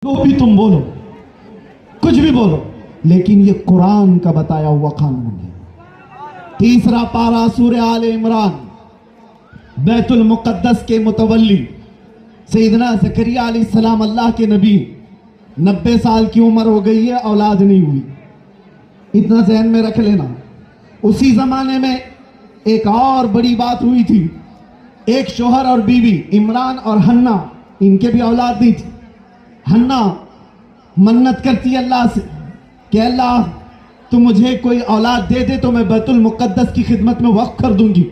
जो भी तुम बोलो, कुछ भी बोलो, लेकिन ये कुरान का बताया हुआ कानून है। तीसरा पारा सूरह आले इमरान, बैतुल मुक़द्दस के मुतवल्ली सैयदना ज़करिया अलैहिस्सलाम, अल्लाह के नबी, 90 साल की उम्र हो गई है, औलाद नहीं हुई। इतना ज़हन में रख लेना। उसी ज़माने में एक और बड़ी बात हुई थी। एक शोहर और बीवी, इमरान और हन्ना, इनके भी औलाद नहीं थी। हन्ना मन्नत करती अल्लाह से कि अल्लाह तू मुझे कोई औलाद दे दे तो मैं बैतुल मुक़द्दस की खिदमत में वक्फ कर दूंगी,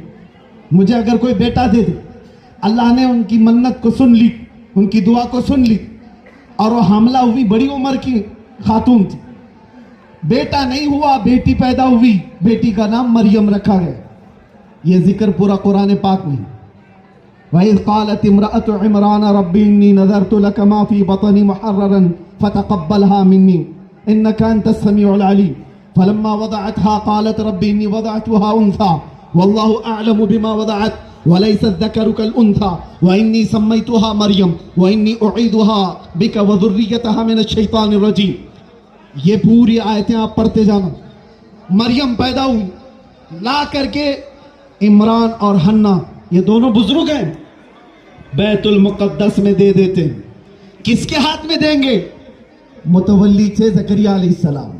मुझे अगर कोई बेटा दे दे। अल्लाह ने उनकी मन्नत को सुन ली, उनकी दुआ को सुन ली, और वो हामला हुई, बड़ी उम्र की खातून थी। बेटा नहीं हुआ, बेटी पैदा हुई, बेटी का नाम मरियम रखा गया। ये जिक्र पूरा कुरान पाक में। वइज़ क़ालत इम्रअतु इमरान रब्बी इन्नी नज़रतु लक मा फ़ी बतनी मुहर्ररन फ़तक़ब्बलहा मिन्नी इन्नका अंतस समीउल अलीम फलम्मा वदअतहा क़ालत रब्बी इन्नी वदअतुहा उन्सा वल्लाहु अअलमु बिमा वदअत वलैसा ज़करु कल उन्सा व इन्नी सम्मैतुहा मरियम व इन्नी उईदुहा बिका व ज़ुर्रियतहा मिनश शैतानिर रजीम। ये पूरी आयतें आप पढ़ते जाना। मरियम पैदा हुई, ला करके इमरान और हन्ना, ये दोनों बुजुर्ग हैं, बैतुल मुक़द्दस में दे देते हैं। किसके हाथ में देंगे? मुतवल्ली थे ज़करिया अलैहिस्सलाम,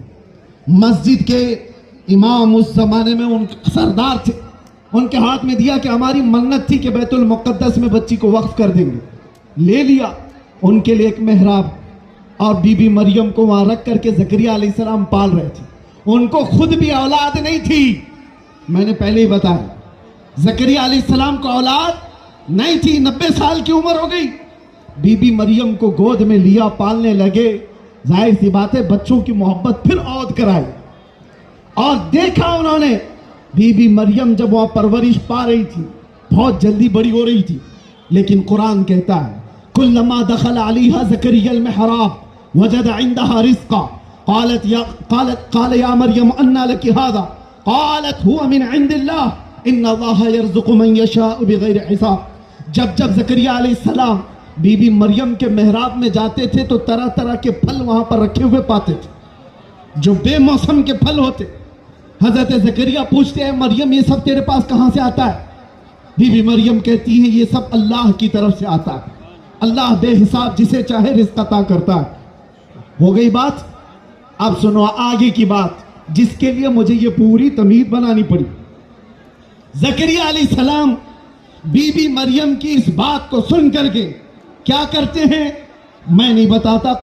मस्जिद के इमाम, उस जमाने में उन सरदार थे, उनके हाथ में दिया कि हमारी मन्नत थी कि बैतुल मुक़द्दस में बच्ची को वक्फ कर देंगे। ले लिया। उनके लिए एक मेहराब और बीबी मरियम को वहां रख करके ज़करिया अलैहिस्सलाम पाल रहे थे। उनको खुद भी औलाद नहीं थी। मैंने पहले ही बताया, ज़करिया अलैहिस्सलाम को औलाद नहीं थी, 90 साल की उम्र हो गई। बीबी मरियम को गोद में लिया, पालने लगे। जाहिर सी बात है, बच्चों की मोहब्बत फिर औद कराई। और देखा उन्होंने, बीबी मरियम जब वहां परवरिश पा रही थी, बहुत जल्दी बड़ी हो रही थी। लेकिन कुरान कहता है, कुल्लमा दखल अलैहा ज़करिया अल-महराब वजद इंदहा रिज़्क़ा क़ाल या मरियम अन्ना लकी हाज़ा क़ालत हुवा मिन इंदिल्लाह इन्नल्लाह यर्ज़ुक़ु मन यशाअ बिग़ैरि हिसाब। जब जब ज़करिया अलैहिस्सलाम बीबी मरियम के मेहराब में जाते थे तो तरह तरह के फल वहां पर रखे हुए पाते थे, जो बेमौसम के फल होते। हजरत ज़करिया पूछते हैं, मरियम ये सब तेरे पास कहां से आता है? बीबी मरियम कहती है, ये सब अल्लाह की तरफ से आता है। अल्लाह बेहिसाब जिसे चाहे रिज़्क़ अता करता है। हो गई बात। अब सुनो आगे की बात, जिसके लिए मुझे ये पूरी तमीद बनानी पड़ी। ज़करिया अलैहिस्सलाम बीबी मरियम की इस बात को सुन करके क्या करते हैं मैं नहीं बताता।